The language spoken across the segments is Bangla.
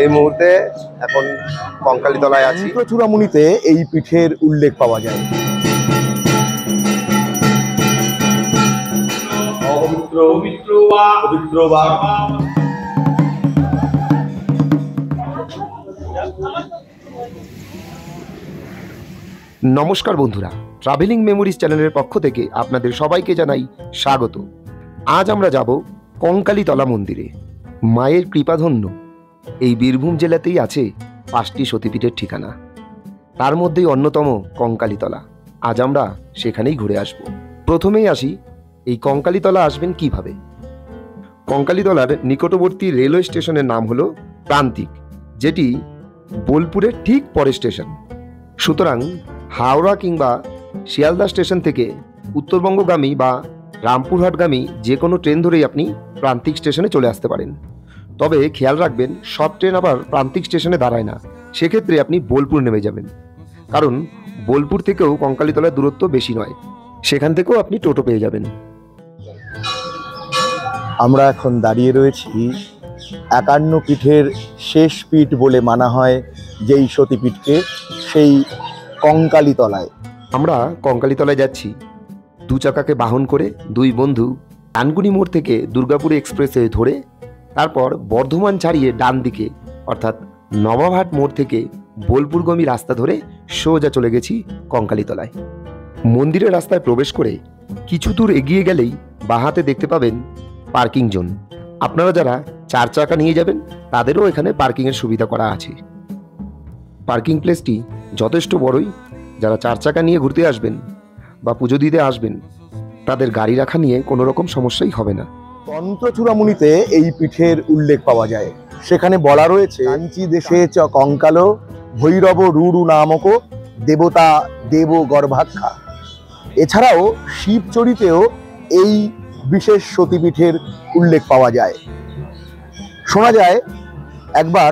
এই মুহূর্তে এখন কঙ্কালীতলায় আছি। চূড়ামণিতে এই পিঠের উল্লেখ পাওয়া যায়। নমস্কার বন্ধুরা, ট্রাভেলিং মেমোরিজ চ্যানেলের পক্ষ থেকে আপনাদের সবাইকে জানাই স্বাগত। আজ আমরা যাব কঙ্কালীতলা মন্দিরে। মায়ের কৃপাধন্য এই বীরভূম জেলাতেই আছে 5টি সতীপীঠের ঠিকানা, তার মধ্যেই অন্যতম কঙ্কালীতলা। আজ আমরা সেখানেই ঘুরে আসব। প্রথমেই আসি, এই কঙ্কালীতলা আসবেন কিভাবে। কঙ্কালীতলার নিকটবর্তী রেলওয়ে স্টেশনের নাম হলো প্রান্তিক, যেটি বোলপুরের ঠিক পরের স্টেশন। সুতরাং হাওড়া কিংবা শিয়ালদা স্টেশন থেকে উত্তরবঙ্গগামী বা রামপুরহাটগামী যে কোনো ট্রেন ধরেই আপনি প্রান্তিক স্টেশনে চলে আসতে পারেন। তবে খেয়াল রাখবেন, সব ট্রেন আবার প্রান্তিক স্টেশনে দাঁড়ায় না। সেক্ষেত্রে আপনি বোলপুর নেমে যাবেন, কারণ বোলপুর থেকেও কঙ্কালীতলার দূরত্ব বেশি নয়। সেখান থেকেও আপনি টোটো পেয়ে যাবেন। আমরা এখন দাঁড়িয়ে রয়েছি 51 পীঠের শেষ পীঠ বলে মানা হয় যেই সতীপীঠকে, সেই কঙ্কালীতলায়। আমরা কঙ্কালীতলায় যাচ্ছি 2 চাকাকে বাহন করে। 2 বন্ধু ডানকুনি মোড় থেকে দুর্গাপুর এক্সপ্রেসওয়ে ধরে, তারপর বর্ধমান ছাড়িয়ে ডান দিকে অর্থাৎ নবাবহাট মোড় থেকে বোলপুরগামী রাস্তা ধরে সোজা চলে গেছি কঙ্কালীতলায়। মন্দিরের রাস্তায় প্রবেশ করে কিছু দূর এগিয়ে গেলেই বাঁহাতে দেখতে পাবেন পার্কিং জোন। আপনারা যারা 4 চাকা নিয়ে যাবেন তাদেরও এখানে পার্কিংয়ের সুবিধা করা আছে। পার্কিং প্লেসটি যথেষ্ট বড়ই। যারা 4 চাকা নিয়ে ঘুরতে আসবেন বা পুজো দিতে আসবেন, তাদের গাড়ি রাখা নিয়ে কোনো রকম সমস্যাই হবে না। তন্ত্রচূড়ামণিতে এই পীঠের উল্লেখ পাওয়া যায়। সেখানে বলা রয়েছে, কাঞ্চি দেশে চ কঙ্কাল ভৈরব রুরু নামক দেবতা দেব গর্ভাক্ষা। এছাড়াও শিবচরিতেও এই বিশেষ সতীপীঠের উল্লেখ পাওয়া যায়। শোনা যায় একবার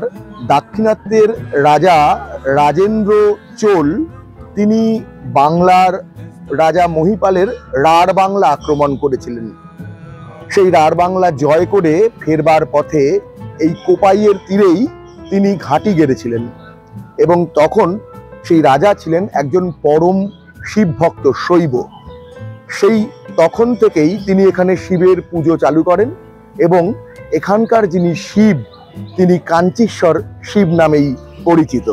দাক্ষিণাত্যের রাজা রাজেন্দ্র চোল, তিনি বাংলার রাজা মহিপালের রাঢ় বাংলা আক্রমণ করেছিলেন। সেই রাঢ় বাংলা জয় করে ফেরবার পথে এই কোপাইয়ের তীরেই তিনি ঘাঁটি গেড়েছিলেন, এবং তখন সেই রাজা ছিলেন একজন পরম শিব ভক্ত, শৈব। সেই তখন থেকেই তিনি এখানে শিবের পুজো চালু করেন, এবং এখানকার যিনি শিব, তিনি কাঞ্চীশ্বর শিব নামেই পরিচিত।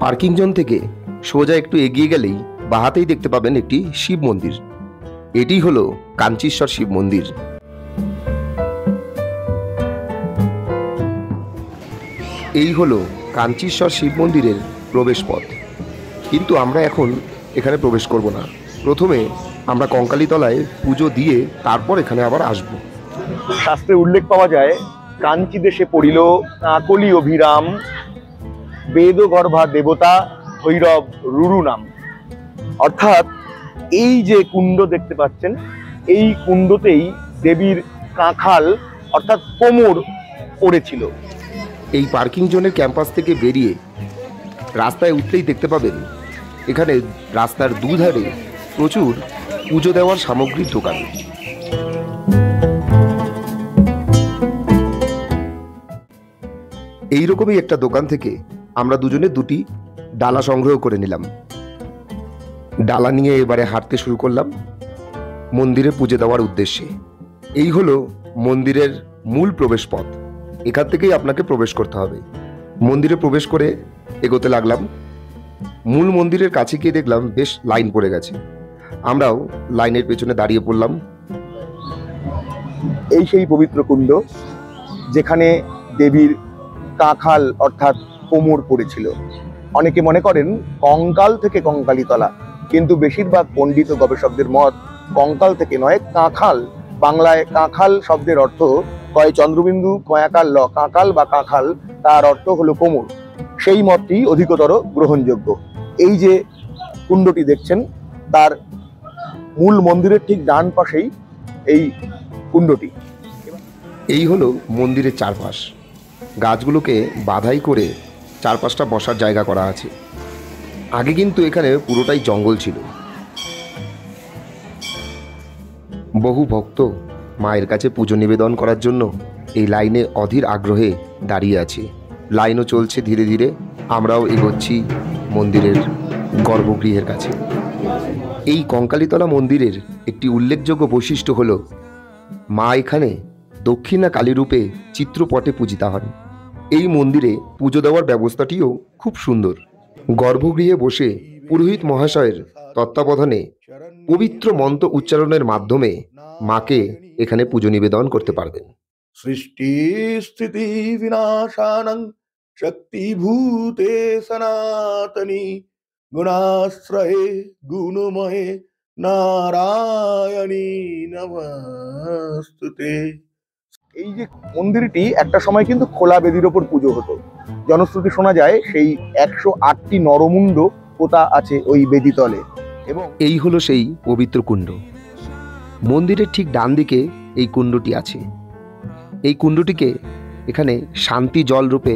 পার্কিং জোন থেকে সোজা একটু এগিয়ে গেলেই বাঁহাতেই দেখতে পাবেন একটি শিব মন্দির। এটি হলো কাঞ্চীশ্বর শিব মন্দির। এই হলো কাঞ্চীশ্বর শিব মন্দিরের প্রবেশ পথ। কিন্তু আমরা এখন এখানে প্রবেশ করব না। প্রথমে আমরা কঙ্কালীতলায় পুজো দিয়ে তারপর এখানে আবার আসব। শাস্ত্রে উল্লেখ পাওয়া যায়, কাঞ্চি দেশে পড়িল কাকলি অভিরাম, বেদ গর্ভা দেবতা ভৈরব রুরু নাম। অর্থাৎ এই যে কুণ্ড দেখতে পাচ্ছেন, এই কুণ্ডতেই দেবীর কাঁখাল অর্থাৎ কোমর পড়েছিল। এই পার্কিং জোনের ক্যাম্পাস থেকে বেরিয়ে রাস্তায় উঠলেই দেখতে পাবেন এখানে রাস্তার দুধারে প্রচুর পুজো দেওয়ার সামগ্রীর দোকান। এইরকমই একটা দোকান থেকে আমরা দুজনে 2টি ডালা সংগ্রহ করে নিলাম। ডালা নিয়ে এবারে হাঁটতে শুরু করলাম মন্দিরে পুজো দেওয়ার উদ্দেশ্যে। এই হলো মন্দিরের মূল প্রবেশ পথ। এখান থেকেই আপনাকে প্রবেশ করতে হবে। মন্দিরে প্রবেশ করে এগোতে লাগলাম। মূল মন্দিরের কাছে গিয়ে দেখলাম বেশ লাইন পড়ে গেছে। আমরাও লাইনের পেছনে দাঁড়িয়ে পড়লাম। এই সেই পবিত্র কুণ্ড যেখানে দেবীর কাঁখাল অর্থাৎ কোমর পড়েছিল। অনেকে মনে করেন কঙ্কাল থেকে কঙ্কালীতলা, কিন্তু বেশিরভাগ পণ্ডিত ও গবেষকদের মত কঙ্কাল থেকে নয়, কাঁখাল। বাংলায় কাঁখাল শব্দের অর্থ কয় চন্দ্রবিন্দু কয়াকাল ল, কাঁকাল বা কাঁখাল, তার অর্থ হলো কোমর। সেই মতটি অধিকতর গ্রহণযোগ্য। এই যে কুণ্ডটি দেখছেন, তার মূল মন্দিরের ঠিক ডান পাশেই এই কুণ্ডটি। এই হলো মন্দিরের চারপাশ। গাছগুলোকে বাধাই করে চারপাশটা বসার জায়গা করা আছে। আগে কিন্তু এখানে পুরোটাই জঙ্গল ছিল। বহু ভক্ত মায়ের কাছে পুজো নিবেদন করার জন্য এই লাইনে অধীর আগ্রহে দাঁড়িয়ে আছে। লাইনও চলছে ধীরে ধীরে। আমরাও এগোচ্ছি মন্দিরের গর্ভগৃহের কাছে। এই কঙ্কালীতলা মন্দিরের একটি উল্লেখযোগ্য বৈশিষ্ট্য হল মা এখানে দক্ষিণা কালী রূপে চিত্রপটে পূজিতা হন। এই মন্দিরে পুজো দেওয়ার ব্যবস্থাটিও খুব সুন্দর। গর্ভগৃহে বসে পুরোহিত মহাশয়ের তত্ত্বাবধানে পবিত্র মন্ত্র উচ্চারণের মাধ্যমে মাকে এখানে পুজো নিবেদন করতে পারবেন। সৃষ্টি স্থিতি বিনাশানং শক্তিভূতে সনাতনী গুণাশ্রয়ে গুণময়ে নারায়ণী নমস্তুতে। এই যে মন্দিরটি একটা সময় কিন্তু খোলা বেদির ওপর পুজো হতো। জনশ্রুতি শোনা যায় সেই 108টি নরমুণ্ড পোতা আছে ওই বেদিতলে। এবং এই হলো সেই পবিত্র কুণ্ড। মন্দিরের ঠিক ডান দিকে এই কুণ্ডটি আছে। এই কুণ্ডটিকে এখানে শান্তি জল রূপে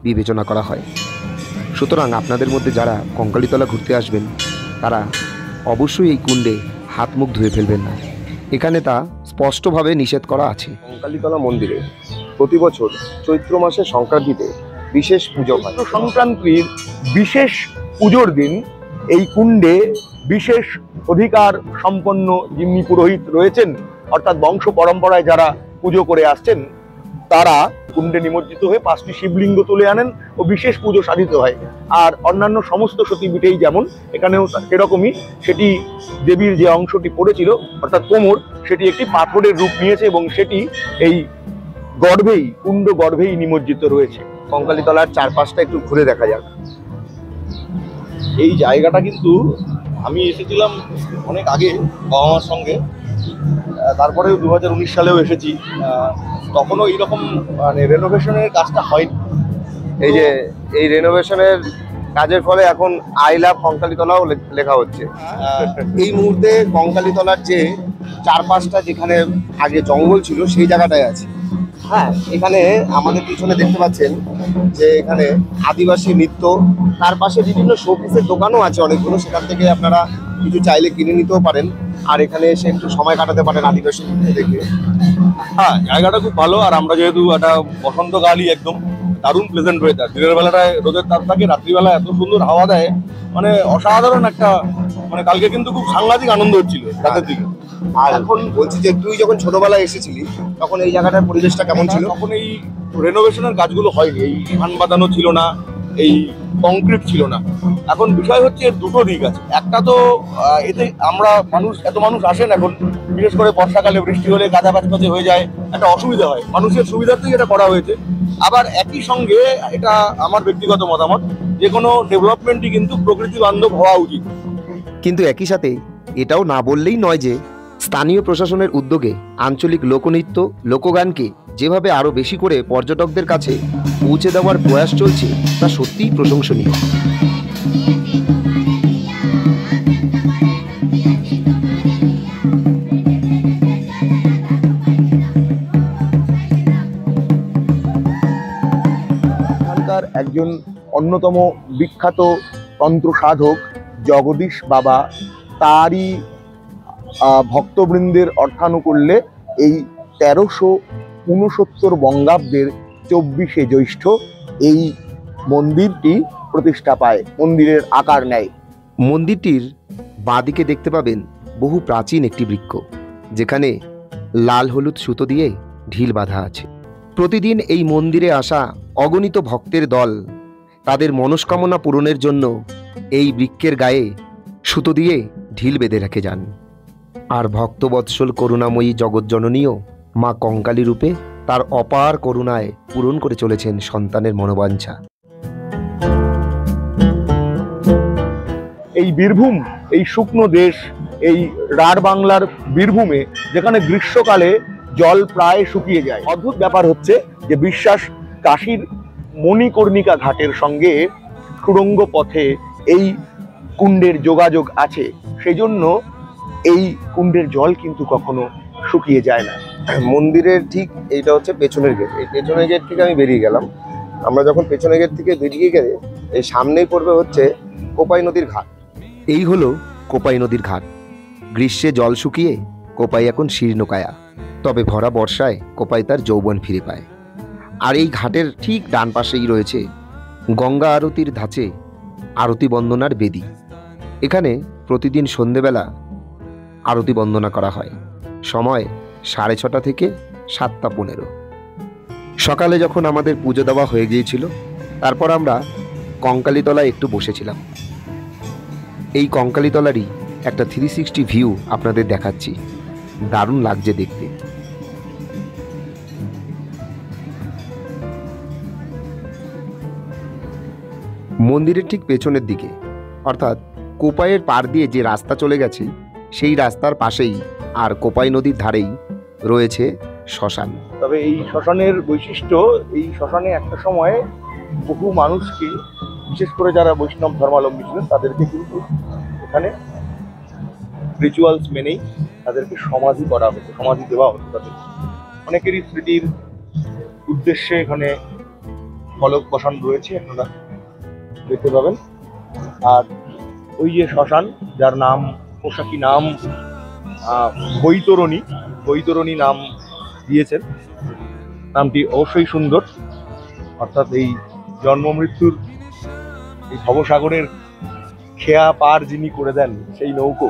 বিবেচনা করা হয়। সুতরাং আপনাদের মধ্যে যারা কঙ্কালীতলা ঘুরতে আসবেন তারা অবশ্যই এই কুণ্ডে হাত মুখ ধুয়ে ফেলবেন না। এখানে তা স্পষ্টভাবে নিষেধ করা আছে। কঙ্কালীতলা মন্দিরে প্রতি বছর চৈত্র মাসের সংক্রান্তিতে বিশেষ পুজো হয়। চৈত্র সংক্রান্তির বিশেষ পুজোর দিন এই কুণ্ডে বিশেষ অধিকার সম্পন্ন যিনি পুরোহিত রয়েছেন, অর্থাৎ বংশ পরম্পরায় যারা পুজো করে আসছেন, তারা কুণ্ডে নিমজ্জিত হয়ে 5টি শিবলিঙ্গ তুলে আনেন ও বিশেষ পুজো সাধিত হয়। আর অন্যান্য সমস্ত সতীপীঠেই যেমন, এখানেও সেরকমই সেটি দেবীর যে অংশটি পড়েছিল অর্থাৎ কোমর, সেটি একটি পাথরের রূপ নিয়েছে এবং সেটি এই গর্ভেই, কুণ্ড গর্ভেই নিমজ্জিত রয়েছে। কঙ্কালীতলার চারপাশটা একটু ঘুরে দেখা যাক। এই জায়গাটা কিন্তু আমি এসেছিলাম অনেক আগে বাবা মার সঙ্গে, তারপরে 2019 সালেও এসেছি। তখনও এইরকম মানে রেনোভেশনের কাজটা হয়নি। এই রেনোভেশনের কাজের ফলে এখন আই লাভ কঙ্কালীতলাও লেখা হচ্ছে। এই মুহূর্তে কঙ্কালীতলার যে চারপাশটা, যেখানে আগে জঙ্গল ছিল, সেই জায়গাটায় আছে। হ্যাঁ, এখানে আমাদের পিছনে দেখতে পাচ্ছেন যে এখানে আদিবাসী নৃত্য, তার পাশে বিভিন্ন শোপিসের দোকানও আছে অনেকগুলো। সেখান থেকে আপনারা কিছু চাইলে কিনে নিতেও পারেন, আর এখানে এসে একটু সময় কাটাতে পারেন আদিবাসী নৃত্য দেখে। হ্যাঁ, জায়গাটা খুব ভালো। আর আমরা যেহেতু একটা বসন্তকালই, একদম দারুণ প্লেজেন্ট ওয়েদার। দিনের বেলাটায় রোদের তাপ থাকে, রাত্রিবেলা এত সুন্দর হাওয়া দেয়, মানে অসাধারণ একটা, মানে কালকে কিন্তু খুব সাংঘাতিক আনন্দ হচ্ছিল রাতের দিকে। আর এখন বলছি যে তুই যখন ছোটবেলায় এসেছিলি তখন এই জায়গাটার পরিবেশটা কেমন ছিল? তখন এই রেনোভেশনের কাজগুলো হয়নি, এই ধান বাঁধানো ছিল না, এই কংক্রিট ছিল না। এখন বিষয় হচ্ছে এর দুটো দিক আছে। একটা তো এতে আমরা এত মানুষ আসেন এখন, বিশেষ করে বর্ষাকালে বৃষ্টি হলে কাদা কাচকাচে হয়ে যায়, একটা অসুবিধা হয়। মানুষের সুবিধার্থেই এটা করা হয়েছে। আবার একই সঙ্গে, এটা আমার ব্যক্তিগত মতামত, যে কোনো ডেভেলপমেন্টই কিন্তু প্রকৃতি বান্ধব হওয়া উচিত। কিন্তু একই সাথে এটাও না বললেই নয় যে স্থানীয় প্রশাসনের উদ্যোগে আঞ্চলিক লোকনৃত্য, লোকগানকে যেভাবে আরও বেশি করে পর্যটকদের কাছে পৌঁছে দেওয়ার প্রয়াস চলছে তা সত্যিই প্রশংসনীয়। এখানকার একজন অন্যতম বিখ্যাত তন্ত্র সাধক জগদীশ বাবা, তারই ভক্তবৃন্দের অর্থানুকূল্যে এই 1369 বঙ্গাব্দের 24শে জ্যৈষ্ঠ এই মন্দিরটি প্রতিষ্ঠা পায়, মন্দিরের আকার নেয়। মন্দিরটির বাঁদিকে দেখতে পাবেন বহু প্রাচীন একটি বৃক্ষ, যেখানে লাল হলুদ সুতো দিয়ে ঢিল বাঁধা আছে। প্রতিদিন এই মন্দিরে আসা অগণিত ভক্তের দল তাদের মনস্কামনা পূরণের জন্য এই বৃক্ষের গায়ে সুতো দিয়ে ঢিল বেঁধে রেখে যান। আর ভক্তবৎসল করুণাময়ী জগৎজননীও মা কঙ্কালী রূপে তার অপার করুণায় পূরণ করে চলেছেন সন্তানের মনোবাঞ্ছা। এই বীরভূম, এই শুকনো দেশ, এই রাঢ় বাংলার বীরভূমে যেখানে গ্রীষ্মকালে জল প্রায় শুকিয়ে যায়, অদ্ভুত ব্যাপার হচ্ছে যে বিশ্বাস কাশীর মণিকর্ণিকা ঘাটের সঙ্গে সুড়ঙ্গ পথে এই কুণ্ডের যোগাযোগ আছে। সেই জন্য এই কুণ্ডের জল কিন্তু কখনো শুকিয়ে যায় না। মন্দিরের ঠিক এইটা হচ্ছে পেছনের গেট। এই পেছনের গেট থেকে আমি বেরিয়ে গেলাম। আমরা যখন পেছনের গেট থেকে বেরিয়ে গেলে এই সামনেই পড়বে হচ্ছে কোপাই নদীর ঘাট। এই হলো কোপাই নদীর ঘাট। গ্রীষ্মে জল শুকিয়ে কোপাই এখন শীর্ণকায়া। তবে ভরা বর্ষায় কোপাই তার যৌবন ফিরে পায়। আর এই ঘাটের ঠিক ডান পাশেই রয়েছে গঙ্গা আরতির ধাঁচে আরতি বন্দনার বেদি। এখানে প্রতিদিন সন্ধেবেলা আরতি বন্দনা করা হয়। সময় 6:30 থেকে 7:15। সকালে যখন আমাদের পুজো দেওয়া হয়ে গিয়েছিল, তারপর আমরা কঙ্কালীতলায় একটু বসেছিলাম। এই কঙ্কালীতলারই একটা 360 ভিউ আপনাদের দেখাচ্ছি। দারুণ লাগছে দেখতে। মন্দিরের ঠিক পেছনের দিকে, অর্থাৎ কোপাইয়ের পার দিয়ে যে রাস্তা চলে গেছে, সেই রাস্তার পাশেই আর কোপাই নদীর ধারেই রয়েছে শ্মশান। তবে এই শ্মশানের বৈশিষ্ট্য, এই শ্মশানে একটা সময়ে বহু মানুষকে, বিশেষ করে যারা বৈষ্ণব ধর্মাবলম্বী ছিলেন, তাদেরকে কিন্তু এখানে রিচুয়ালস মেনেই তাদেরকে সমাধি করা হতো, সমাধি দেওয়া হতো তাদের। অনেকেরই স্মৃতির উদ্দেশ্যে এখানে ফলক বসানো রয়েছে, আপনারা দেখতে পাবেন। আর ওই যে শ্মশান, যার নাম, পোশাকি নাম বৈতরণী, বৈতরণী নাম দিয়েছেন। নামটি অবশ্যই সুন্দর। অর্থাৎ এই জন্ম মৃত্যুর এই ভবসাগরের খেয়া পার যিনি করে দেন, সেই নৌকো,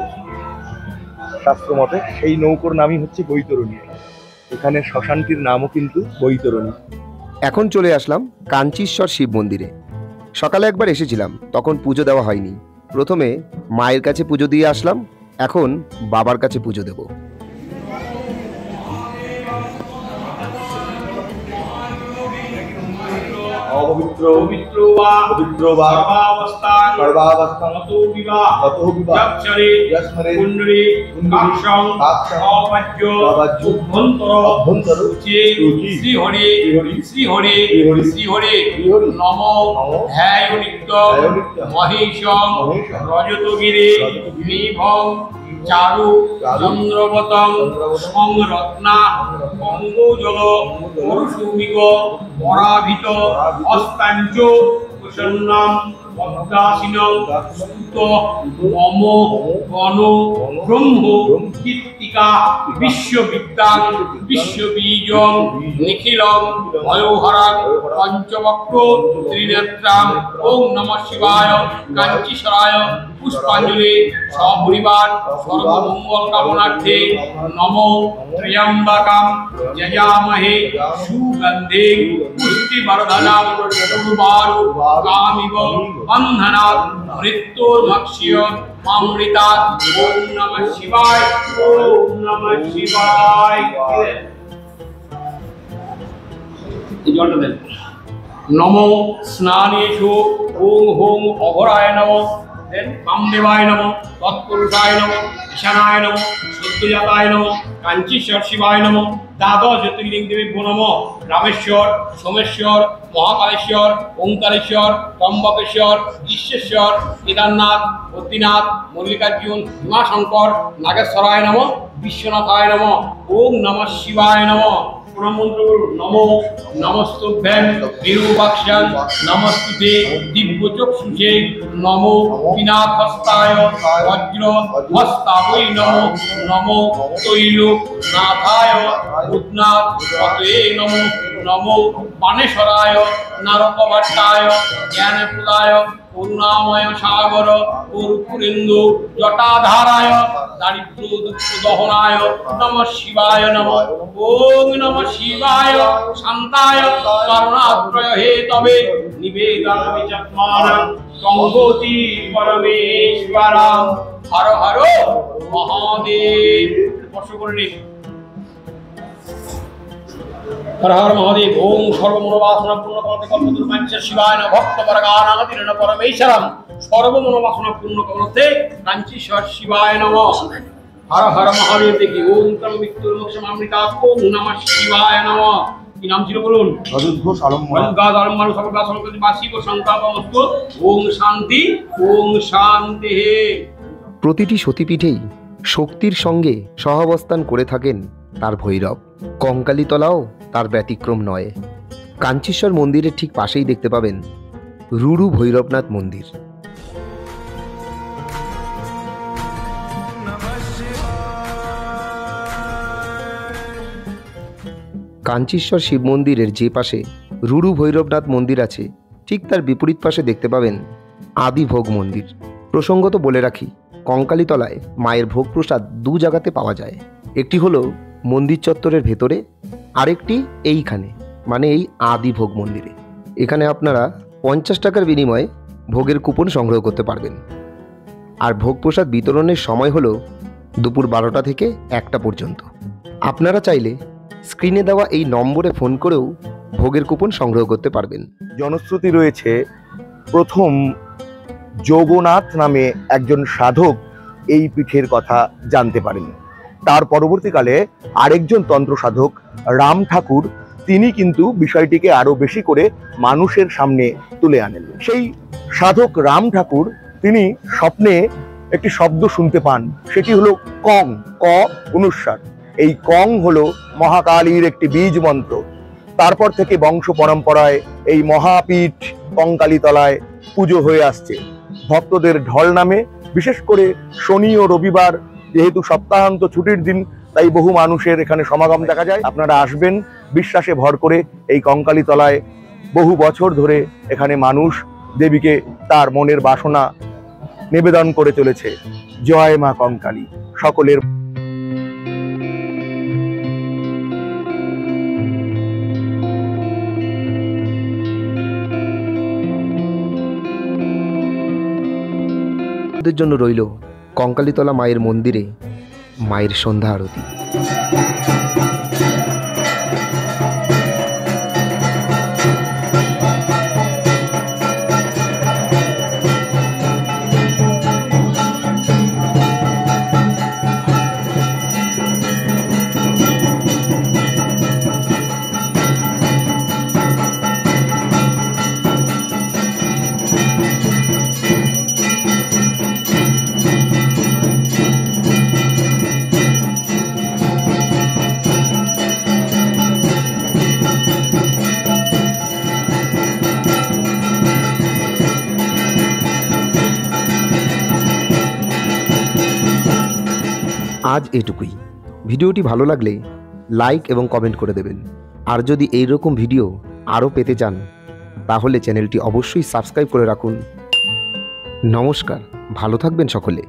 শাস্ত্র মতে সেই নৌকোর নামই হচ্ছে বৈতরণী। এখানে শ্মশানটির নামও কিন্তু বৈতরণী। এখন চলে আসলাম কাঞ্চীশ্বর শিব মন্দিরে। সকালে একবার এসেছিলাম, তখন পুজো দেওয়া হয়নি। প্রথমে মায়ের কাছে পুজো দিয়ে আসলাম, এখন বাবার কাছে পুজো দেব। অপবিত্র পবিত্র বা পবিত্র বা সর্বাবস্থান সর্বাবস্থান ততো বিবাহ যৎসরে কুণ্ডলী কাক্ষং অবাজ্য অভ্যন্তর শ্রী হরি শ্রী হরি শ্রী হরি নমো ধ্যায় নিত্য মহেশং রজতগিরি নিভং চারু চন্দ্রবতং সংরত্না অঙ্গজল পরশুমিগ পরাভিত হস্তাঞ্চ প্রসন্নাম পদ্মাসীনং সুত মম গণ ব্রহ্ম কীর্তিকা বিশ্ববিদ্যাং বিশ্ববীজং নিখিলং ভয়োহরাং পঞ্চবক্র ত্রিনেত্রাং ওম নমঃ শিবায় কাঞ্চীশ্বরায় পুষ্পাঞ্জলি সপরিবার সর্বমঙ্গল কামনার্থে নমো ত্র্যম্বকং যজামহে সুগন্ধে পুষ্টিবর্ধনং উর্বারু কামিব বন্ধনাৎ মৃত্যুর্মক্ষ্য অমৃতাৎ। ওম নমঃ শিবায়, ওম নমঃ শিবায়। নমো স্নানেষু ওং হোং অঘরায় নমঃ, দেন বামদেবায় নমঃ, তৎপুরুষায় নমঃ, ঈশানায় নমঃ, সদ্যজাতায় নমঃ, কাঞ্চীশ্বর শিবায় নমঃ, দ্বাদশ জ্যোতির্লিঙ্গদেবীভ্যো নমঃ, রামেশ্বর, সোমেশ্বর, মহাকালেশ্বর, ওঙ্কারেশ্বর, ত্রম্বকেশ্বর, ঈশ্বরেশ্বর, কেদারনাথ, বদ্রীনাথ, মল্লিকার্জুন, ভীমাশঙ্কর, নাগেশ্বরায় নমঃ, বিশ্বনাথায় নমঃ। ওম নমঃ শিবায় নমঃ। প্রণামন্ত্র করুন। নমো নমস্তুভ্যং বিরূপাক্ষাং নমস্তুতে দিব্যচক্ষুষে নমো পিনাকহস্তায় বজ্র হস্তাবৈ নমো নমো তৈলনাথায় ভূতনাথ পতয়ে নমো নমো বাণেশ্বরায় নারকভট্টায় জ্ঞানপ্রদায় করুণাময় সাগর পূর্ণেন্দু জটাধারায় দারিদ্র দুঃখ দহনায় নমঃ শিবায় নমঃ। ওম নমঃ শিবায় শান্তায় করুণাত্রয় হে তবে নিবেদনামি চত্মারং সংগতি পরমেশ্বরং। হর হর মহাদেব। স্পর্শ করে নিন। হর হর মহাদেব। ওম সর্বমনোবাসনা পূর্ণ করতে কল্পতরুপাঞ্চের শিবায় নমঃ। ভক্তবর্গানাগতিরেণ পরমেশ্বরং সর্বমনোবাসনা পূর্ণ করতে কাঞ্চীশ্বর শিবায় নমঃ। হর হর মহাদেব। দেখি ওম কর্মবিত্তুর্মোক্ষমামৃতা। ওম নমঃ শিবায় নমঃ। কি নাম ছিল বলুন? অযোধ্যা ওম শান্তি, ওম শান্তি। প্রতিটি সতীপীঠেই শক্তির সঙ্গে সহাবস্থান করে থাকেন তার ভৈরব। কঙ্কালীতলাও তার ব্যতিক্রম নয়। কাঞ্চীশ্বর মন্দিরের ঠিক পাশেই দেখতে পাবেন রুরু ভৈরবনাথ মন্দির। কাঞ্চীশ্বর শিব মন্দিরের যে পাশে রুরু ভৈরবনাথ মন্দির আছে, ঠিক তার বিপরীত পাশে দেখতে পাবেন আদি ভোগ মন্দির। প্রসঙ্গত বলে রাখি, কঙ্কালীতলায় মায়ের ভোগ প্রসাদ দু জায়গাতে পাওয়া যায়। একটি হলো মন্দির চত্বরের ভেতরে, আরেকটি এইখানে, মানে এই আদি ভোগ মন্দিরে। এখানে আপনারা 50 টাকার বিনিময়ে ভোগের কুপন সংগ্রহ করতে পারবেন। আর ভোগ প্রসাদ বিতরণের সময় হলো দুপুর 12টা থেকে 1টা পর্যন্ত। আপনারা চাইলে স্ক্রিনে দেওয়া এই নম্বরে ফোন করেও ভোগের কুপন সংগ্রহ করতে পারবেন। জনশ্রুতি রয়েছে প্রথম যোগনাথ নামে একজন সাধক এই পীঠের কথা জানতে পারেন। তার পরবর্তীকালে আরেকজন তন্ত্র সাধক রাম ঠাকুর, তিনি কিন্তু বিষয়টিকে আরো বেশি করে মানুষের সামনে তুলে আনেন। সেই সাধক রাম ঠাকুর তিনি স্বপ্নে একটি শব্দ শুনতে পান, সেটি হলো কং, ক অনুস্বার। এই কং হলো মহাকালীর একটি বীজ মন্ত্র। তারপর থেকে বংশ পরম্পরায় এই মহাপীঠ কঙ্কালীতলায় পুজো হয়ে আসছে। ভক্তদের ঢল নামে, বিশেষ করে শনি ও রবিবার যেহেতু সপ্তাহান্ত ছুটির দিন, তাই বহু মানুষের এখানে সমাগম দেখা যায়। আপনারা আসবেন বিশ্বাসে ভর করে। এই কঙ্কালীতলায় বহু বছর ধরে এখানে মানুষ দেবীকে তার মনের বাসনা নিবেদন করে চলেছে। জয় মা কঙ্কালী। সকলের জন্য রইল কঙ্কালীতলা মায়ের মন্দিরে মায়ের সন্ধ্যা আরতি। আজ এটুকুই। ভিডিওটি ভালো লাগলে লাইক এবং কমেন্ট করে দেবেন। আর যদি এই রকম ভিডিও আরও পেতে চান তাহলে চ্যানেলটি অবশ্যই সাবস্ক্রাইব করে রাখুন। নমস্কার, ভালো থাকবেন সকলে।